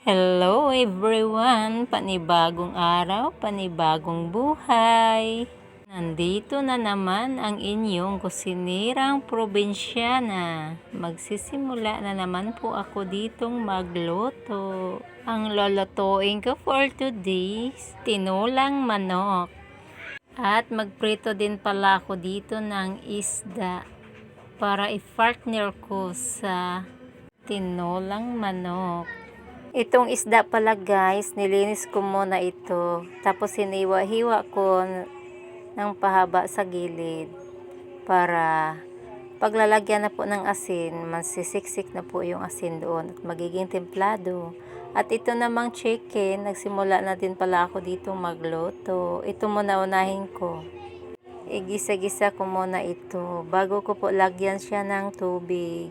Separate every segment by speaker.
Speaker 1: Hello everyone! Panibagong araw, panibagong buhay. Nandito na naman ang inyong kusinirang probinsyana. Magsisimula na naman po ako ditong magluto. Ang lolotoin ko for today, tinulang manok. At magprito din pala ako dito ng isda para i-partner ko sa tinulang manok. Itong isda pala guys, nilinis ko muna ito. Tapos hiniwa-hiwa ko ng pahaba sa gilid. Para paglalagyan na po ng asin, masisiksik na po yung asin doon at magiging templado. At ito namang chicken, nagsimula na din pala ako dito magluto. Ito muna unahin ko. Igisa-gisa ko muna ito bago ko po lagyan siya ng tubig.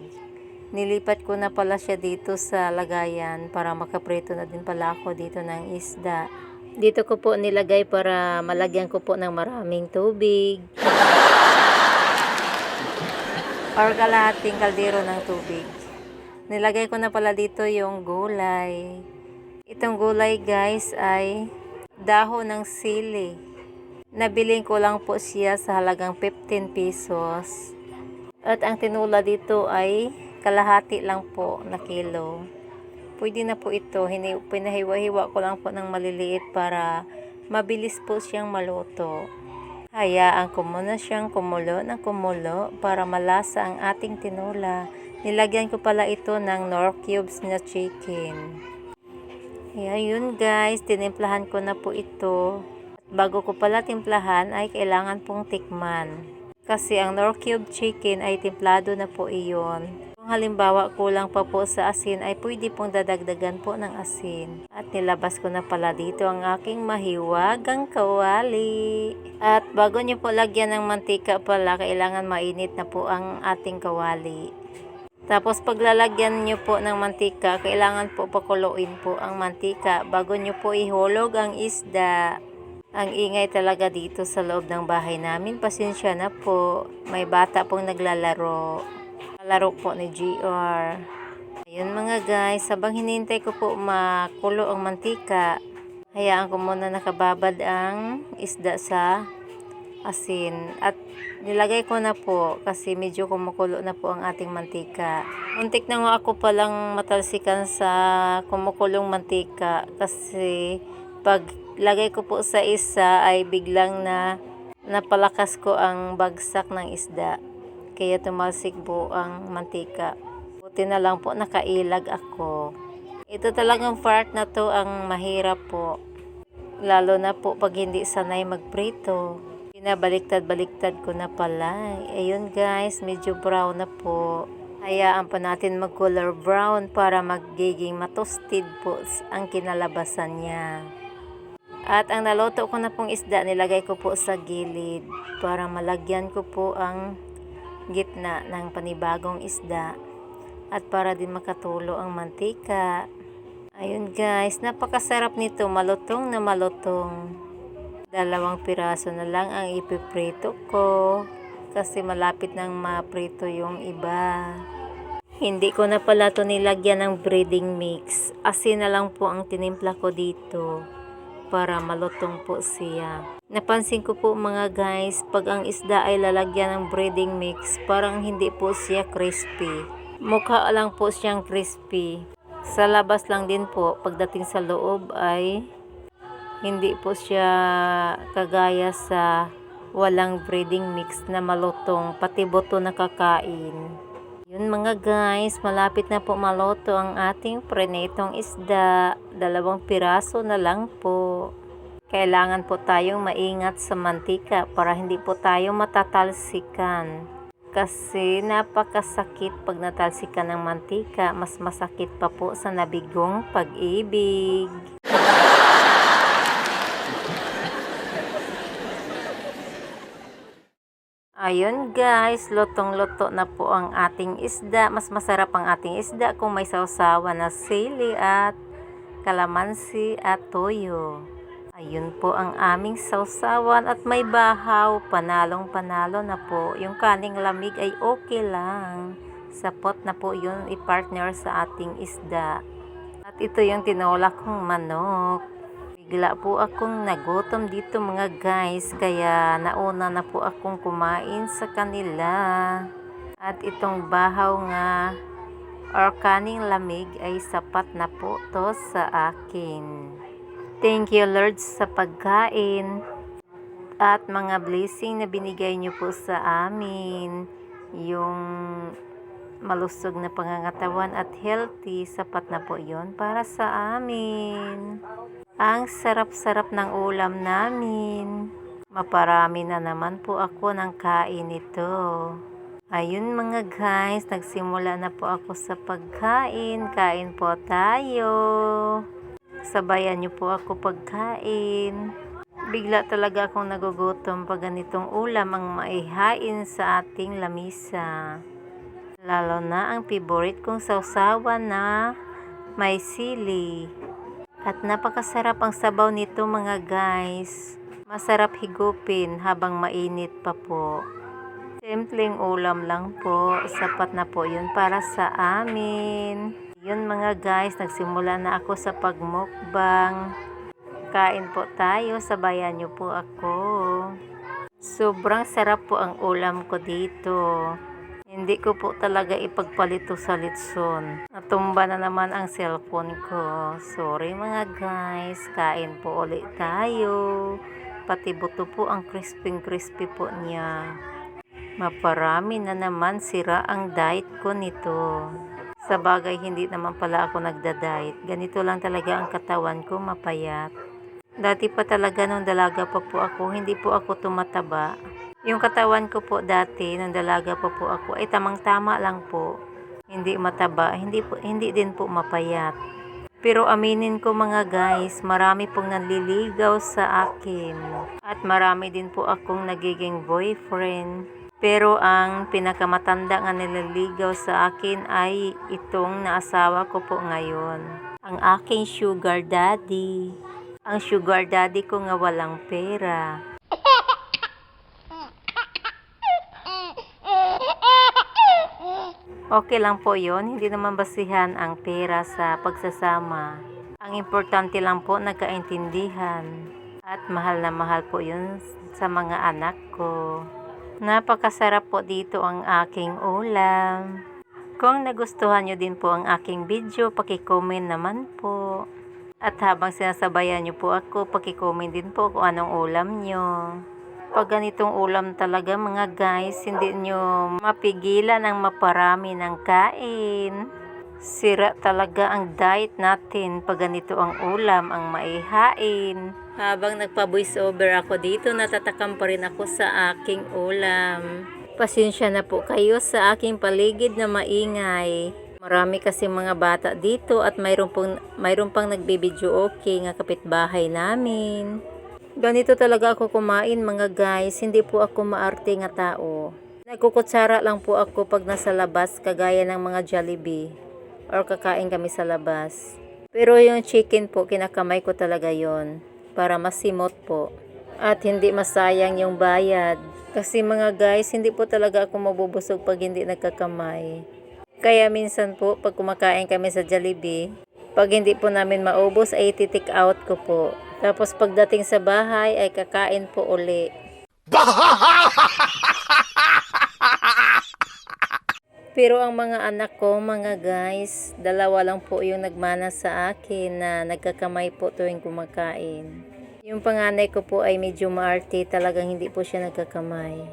Speaker 1: Nilipat ko na pala siya dito sa lagayan para makaprito na din pala ako dito ng isda. Dito ko po nilagay para malagyan ko po ng maraming tubig. Or kalahating kaldero ng tubig. Nilagay ko na pala dito yung gulay. Itong gulay guys ay dahon ng sili. Nabiling ko lang po siya sa halagang 15 pesos. At ang tinula dito ay kalahati lang po na kilo. Pwede na po ito. Pinahiwa-hiwa ko lang po ng maliliit para mabilis po siyang maluto. Hayaan ko muna siyang kumulo ng kumulo para malasa ang ating tinula. Nilagyan ko pala ito ng Knorr cubes na chicken. Ayun guys, tinimplahan ko na po ito. Bago ko pala timplahan ay kailangan pong tikman. Kasi ang Knorr cube chicken ay templado na po iyon. Kung halimbawa kulang pa po sa asin ay pwede pong dadagdagan po ng asin. At nilabas ko na pala dito ang aking mahiwagang kawali. At bago nyo po lagyan ng mantika pala, kailangan mainit na po ang ating kawali. Tapos paglalagyan nyo po ng mantika, kailangan po pakuluin po ang mantika bago nyo po ihulog ang isda. Ang ingay talaga dito sa loob ng bahay namin. Pasensya na po. May bata pong naglalaro. Laro po ni GR. Ayun mga guys, habang hinintay ko po makulo ang mantika, hayaan ko muna nakababad ang isda sa asin. At nilagay ko na po kasi medyo kumukulo na po ang ating mantika. Muntik na nga ako palang matalsikan sa kumukulong mantika kasi pag lagay ko po sa isa ay biglang napalakas ko ang bagsak ng isda. Kaya tumalsik po ang mantika. Buti na lang po nakailag ako. Ito talagang part na to ang mahirap po. Lalo na po pag hindi sanay magprito. Pinabaliktad-baliktad ko na pala. Ayun guys, medyo brown na po. Hayaan pa natin mag color brown para magiging matosted po ang kinalabasan niya. At ang naluto ko na pong isda, nilagay ko po sa gilid para malagyan ko po ang gitna ng panibagong isda at para din makatulo ang mantika. Ayun guys, napakasarap nito, malutong na malutong. 2 piraso na lang ang ipiprito ko kasi malapit nang maprito yung iba. Hindi ko na pala ito nilagyan ng breading mix. Asin na lang po ang tinimpla ko dito para malutong po siya. Napansin ko po mga guys, pag ang isda ay lalagyan ng breading mix, parang hindi po siya crispy. Mukha lang po siyang crispy. Sa labas lang din po, pagdating sa loob ay hindi po siya kagaya sa walang breading mix na malutong, pati buto nakakain. Yun mga guys, malapit na po maluto ang ating prinitong isda. 2 piraso na lang po. Kailangan po tayong maingat sa mantika para hindi po tayo matatalsikan. Kasi napakasakit pag natalsikan ng mantika. Mas masakit pa po sa nabigong pag-ibig. Ayun guys, lutong-luto na po ang ating isda. Mas masarap ang ating isda kung may sausawan na sili at kalamansi at toyo. Ayun po ang aming sausawan at may bahaw. Panalong-panalo na po. Yung kaning lamig ay okay lang. Sapot na po yun i-partner sa ating isda. At At ito yung tinola kong manok. Bigla po akong nagutom dito mga guys, kaya nauna na po akong kumain sa kanila. At itong bahaw nga or kaning lamig ay sapat na po to sa akin. Thank you Lord sa pagkain at mga blessing na binigay niyo po sa amin. Yung malusog na pangangatawan at healthy, sapat na po yon para sa amin. Ang sarap-sarap ng ulam namin. Maparami na naman po ako ng kain nito. Ayun mga guys, nagsimula na po ako sa pagkain. Kain po tayo. Sabayan niyo po ako pagkain. Bigla talaga akong nagugutom pag ganitong ulam ang maihain sa ating lamisa. Lalo na ang favorite kong sausawan na may sili. At napakasarap ang sabaw nito mga guys. Masarap higupin habang mainit pa po. Simpleng ulam lang po. Sapat na po yun para sa amin. Yun mga guys, nagsimula na ako sa pagmukbang. Kain po tayo, sabayan niyo po ako. Sobrang sarap po ang ulam ko dito. Hindi ko po talaga ipagpalito sa litson. Natumba na naman ang cellphone ko. Sorry mga guys. Kain po ulit tayo. Pati buto po ang crispy po niya. Maparami na naman sira ang diet ko nito. Sa bagay hindi naman pala ako nagda-diet. Ganito lang talaga ang katawan ko, mapayat. Dati pa talaga nung dalaga pa po ako, hindi po ako tumataba. Yung katawan ko po dati, nung dalaga pa po ako, ay tamang-tama lang po. Hindi mataba, hindi din po mapayat. Pero aminin ko mga guys, marami pong nanliligaw sa akin. At marami din po akong nagiging boyfriend. Pero ang pinakamatanda nga nililigaw sa akin ay itong naasawa ko po ngayon. Ang aking sugar daddy. Ang sugar daddy ko nga walang pera. Okay lang po yon, hindi naman basihan ang pera sa pagsasama. Ang importante lang po nagkaintindihan. At mahal na mahal po yun sa mga anak ko. Napakasarap po dito ang aking ulam. Kung nagustuhan nyo din po ang aking video, paki-comment naman po. At habang sinasabayan nyo po ako, paki-comment din po kung anong ulam nyo. Pag ganitong ulam talaga mga guys, hindi nyo mapigilan ang maparami ng kain. Sira talaga ang diet natin pag ganito ang ulam ang maihain. Habang nagpa-voice over ako dito, natatakam pa rin ako sa aking ulam. Pasensya na po kayo sa aking paligid na maingay. Marami kasi mga bata dito at mayroon pang nagbibideo okay nga kapitbahay namin. Ganito talaga ako kumain mga guys, hindi po ako maarte nga tao. Nagkukutsara lang po ako pag nasa labas kagaya ng mga Jollibee or kakain kami sa labas. Pero yung chicken po, kinakamay ko talaga yon para masimot po. At hindi masayang yung bayad. Kasi mga guys, hindi po talaga ako mabubusog pag hindi nagkakamay. Kaya minsan po, pag kumakain kami sa Jollibee, pag hindi po namin maubos ay titik out ko po. Tapos pagdating sa bahay ay kakain po uli. Pero ang mga anak ko, mga guys, dalawa lang po yung nagmana sa akin na nagkakamay po tuwing kumakain. Yung panganay ko po ay medyo maarte, talagang hindi po siya nagkakamay.